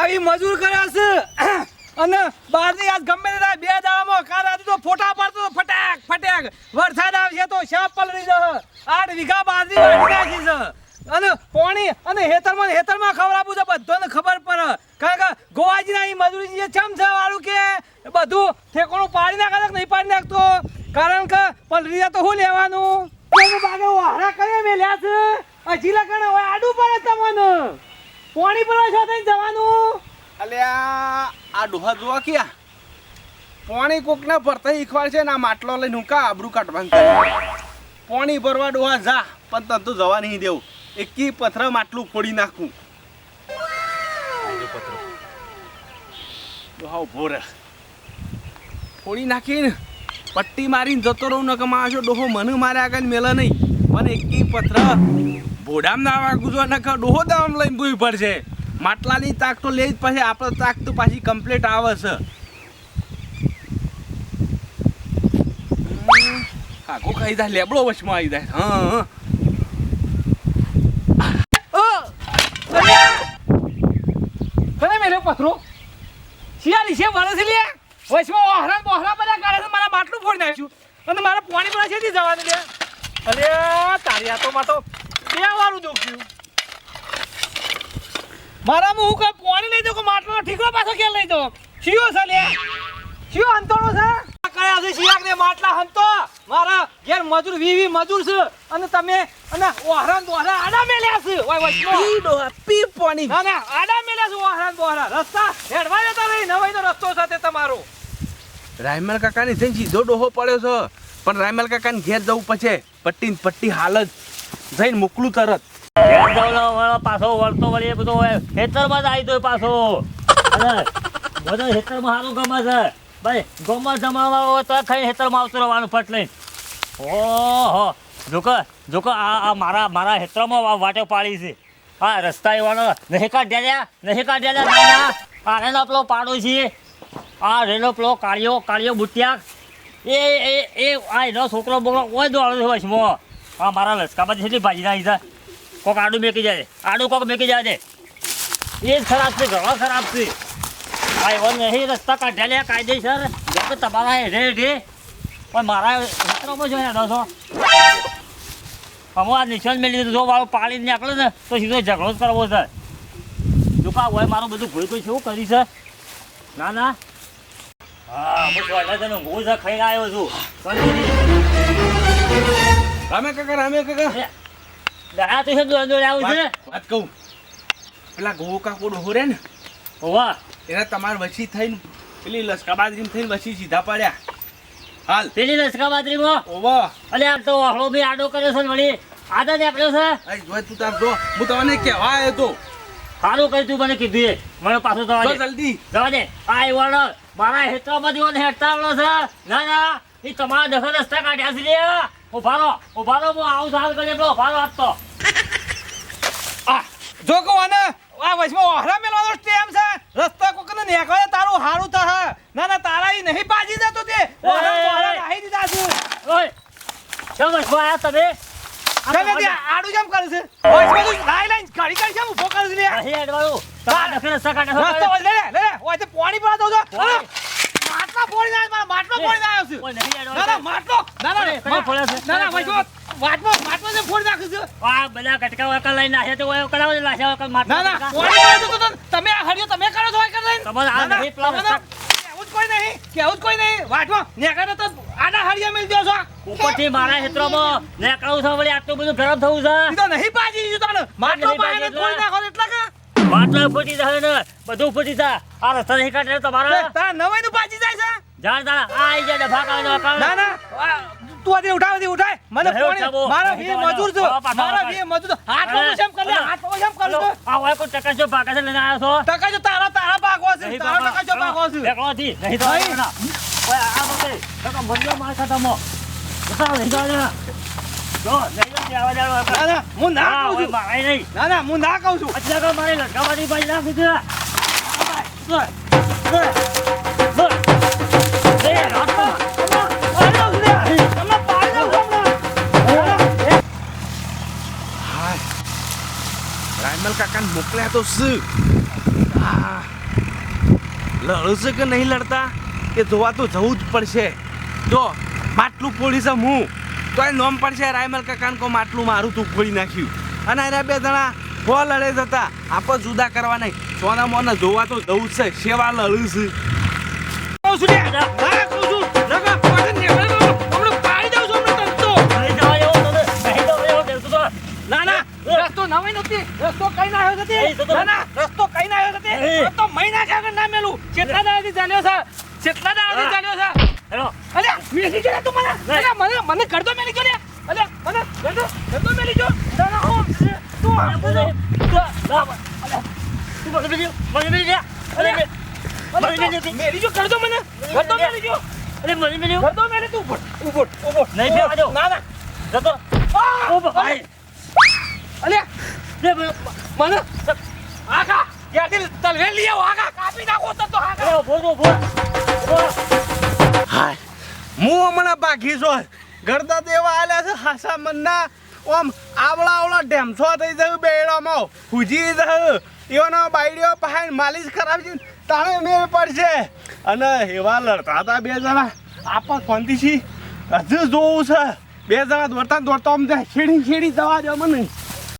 આવી મજૂર કર્યા છે અને બહારની આજ ગમે તે બે દાડામાં કાલ આજે તો ફોટા પાડતો ફટાક ફટાક વરસાદ આવશે તો શાપ પલળી જશે 8 વીઘા બાજરી વાળી નાખી છે અને પાણી અને હેતરમાં ખવડાવવું છે બધાને ખબર પડે કારણ કે ગોવાજીના અહીં મજૂરી જે ચમ છે વાળું કે બધું ઠેકોણું પાડી નાખે કે નહીં પાડી નાખતો કારણ કે પલરી તો શું લેવાનું બાગે વાહરા કરે મેલ્યા છે હજી લગન હવે આડું પડે તમને પાણી પડવા છો થઈને જવાનું અલ્યા આ ડોહા જોવા ક્યાં પાણી કોકના ભરતા ઈખવાડ છે ને આ માટલો લઈને હું કા આબરૂ કાઢવાનું કરે પાણી ભરવા ડોહા જા પણ તને તો જવા નહીં દેવું એકી પથરા માટલું ફોડી નાખું ડોહા ઉભો રહે ફોડી નાખીને પટ્ટી મારીને જતો રહું ન કે મારો ડોહો મને મારે આગળ મેલે નહીં મને એકી પથરા ભોડામ ના વાગું જો ન કે ડોહો દામ લઈને ભૂઈ પડશે માટલાની તાક તો લે જ પછી આપણે તાક તો પાછી કમ્પ્લીટ આવે છે કાકો ખાઈ જાય લેબડો વચમાં આવી જાય કને મેલ્યો પથરો શિયાળી છે વળે છે લે વચમાં ઓહરા બોહરા બધા કાઢે છે મારા માટલું ફોડી નાખ્યું અને મારા પાણી પર છે જવાનું લે અરે તારી આ તો માં તો બે વાળું દુખ્યું મારામાં હું કઈ પાણી લઈ દઉં કે માટલો ઠીકરો પાછો ક્યાં લઈ દઉં શિયો છે લે શિયો હંતોણો છે કયા છે શિયાક ને માટલા હંતો મારા ઘેર મજૂર વી મજૂર છે અને તમે અને ઓહરા બોહરા આડા મેલ્યા છે ઓય વચમાં પી ડોહા પી પાણી ના ના આડા મેલ્યા છે ઓહરા બોહરા રસ્તા હેડવા જતા નહીં નવાઈ તો રસ્તો સાથે તમારો રાયમલ કાકાને જઈને સીધો ડોહો પડ્યો છે પણ રાયમલ કાકાને ઘેર જવું પછી પટ્ટી હાલ જ જઈને મોકલું તરત પાછો વળતો વળી બધો ખેતરમાં જ આવી તો પાછો અને બધા ખેતરમાં સારું ગમે છે ભાઈ ગોમાં જમાવા હોય તો ખાઈ ખેતરમાં આવતું રહેવાનું ફટ લઈને ઓહો જોકો આ મારા ખેતરમાં વાટે પાડી છે હા રસ્તા એવાનો નહીં કાઢ્યા ના આ રેનો પેલો પાડો છે આ રેનો પેલો કાળિયો બુટિયા એ આ એનો છોકરો બોકરો ઓય દોડો છે વચમાં હા મારા લસકામાં જેટલી ભાજી નાખી છે કોક આડું મેકી જાય કોક મેકી જાય એ જ ખરાબ છે ઘણો ખરાબ છે આ એવો નહીં રસ્તા કાઢ્યા કાયદેસર જો તમારા હેઠે પણ મારા મિત્રોમાં જોઈને છો અમે આ નિશાન મેળવી દીધું જો મારું પાણી નીકળે ને તો સીધો ઝઘડો જ કરવો છે જો કા હોય મારું બધું ભૂલ કોઈ શું કરી છે ના હા હું હું ખાઈને આવ્યો છું રામે કાકા દયા તો છે આવું છે વાત કહું પેલા ગો કાકો ડોહો રે ને હોવા એને તમારે વછી થઈને પેલી લસકા બાજરી થઈને વછી સીધા પડ્યા હાલ પેલી લસકા બાજરીમાં ઓવા અલે આમ તો વાહડો બી આડો કર્યો છે વળી આદા નીકળ્યો છે આઈ જોઈ તું તાર જો હું તમને કહેવા આવ્યો તો સારું કરી તું મને કીધું મને પાછું જવા દે જલ્દી જવા દે આ એવાનો મારા હેતરામાં દીવાનો હેઠતા આવડો છે ના એ તમારા દખલ રસ્તા કાઢ્યા છે લે ઉભા રહો હું આવું સાલ કરી પેલો ઉભા રહો તો આ જો કહો ને આ વચમાં ઓહરા મેલવાનો ટેમ છે રસ્તા કોકને નીકળે તારું હારું થા ના તારા ઈ નહીં પાજી જતો તે ઓહરા નાહી દીધા છે ઓય કેમ વસવા આયા તમે તમે તે આડું કેમ કરે છે વચમાં તું લાઈન ઘડી કેમ ઉભો કરે છે લે અહીં એડવાળું તમારા દખલ રસ્તા કાઢ્યા રસ્તો લે ઓય તે પાણી પડા દઉં છો માટલા ફોડી નાખ મારા માટલો ફોડી નાખ્યો છે કોઈ નહીં એડવાળું ના માટલો ના વચમાં માટલો જે ફોડી નાખ્યો છે આ બધા કટકા વકા લઈને નાખ્યા તો ઓય કરાવો લાશ્યા વકા માર ના પાણી પડા તો તમે આ હરિયો તમે કરો છો કરે તમારે આ નહીં પ્લાન કેવું જ કોઈ નહીં વાટમાં નેકાડો તો આડા હરિયા મેલ દો છો ઉપરથી મારા ક્ષેત્રમાં ને કહું છું વળી આટલું બધું ગરમ થવું છે ઈ તો નહીં પાજી દીધું તને માટલો પાઈને કોઈ નાખો એટલા કા માટલો ફૂટી જાય ને બધું ફૂટી જાય આ રસ્તા નહીં કાઢે તમારા તારા નવાઈ નું પાજી જાય છે જાણ આઈ જાય ડફા કાઢો ના તું આથી ઉઠાય મને પાણી મારા વી મજૂર છો મારા વી મજૂર હાથ નો શેમ કર લે હાથ નો શેમ કર લે આ હોય કોઈ ટકા જો ભાગા છે લઈને આવ્યો છો ટકા જો તારા ભાગો છે તારા ટકા જો ભાગો છે એકલો થી નહીં તો ના ઓય આ બકે ટકા ભંડો માર ખાતામાં બતાવ નહીં તો ના જો નહીં તો આવા જાળો ના હું ના કહું છું ભાઈ નહીં ના હું ના કહું છું અચ્છા તો મારે લટકાવાની બાઈ નાખી દે રાયમલ કાકાને મોકલ્યા તો શું લડશે કે નહીં લડતા એ જોવા તો જવું જ પડશે. જો માટલું ફોડી છે હું તોય નોમ પડશે રાયમલ કાકાને કો માટલું મારું તું ફોડી નાખ્યું. અને એના બે જણા હો લડે જતા આપણે જુદા કરવા નહીં. સોના મોના જોવા તો જવું જ છે. સેવા લડું છું. કહું છું ને, હા કહું છું. નકર પાછળ નીકળે તો હમણાં પાડી દઉં છું હમણાં તને તો. નહીં જવાય એવો તો નહીં જવાય એવો દેખતો તો. ના ના રસ્તો નવાઈ નથી. રસ્તો કઈ ના આવ્યો નથી. ના ના રસ્તો કઈ ના આવ્યો નથી. રસ્તો મહિના છે આગળ ના મેલું. કેટલા દાડાથી ચાલ્યો છે? કેટલા દાડાથી ચાલ્યો છે? હેલો અલ્યા મેલી જો ને તું મને. અલ્યા મને કરતો મેલી જો ને. અલ્યા મને કરતો મેલી જો. ના ના હું તું તું મને બીજી મેલી જો કરતો મને. કરતો મેલી જો. અરે મને બીજી કરતો મેલી તું ઉભો. નહીં ફેવા દો. ના ના જતો ઓ ભાઈ અલ્યા દે મને આખા ત્યાંથી તલવે લઈ આવો. આખા કાપી નાખો તો આખા. અરે બોલ બોલ હાય હું હમણાં બાકી છો ગરદા દેવા આલ્યા છે હાસા મનના ઓમ આવળા ઢેમસો થઈ જવું બેડામાં હુજી જવું એવાનો બાયડીઓ પહાડ માલિશ કરાવી તાણે મેળ પડશે. અને એવા લડતા હતા બે જણા આપા શાંતિથી હજુ જોવું છે. બે જણા દોડતા આમ જાય છેડી જવા દો મને.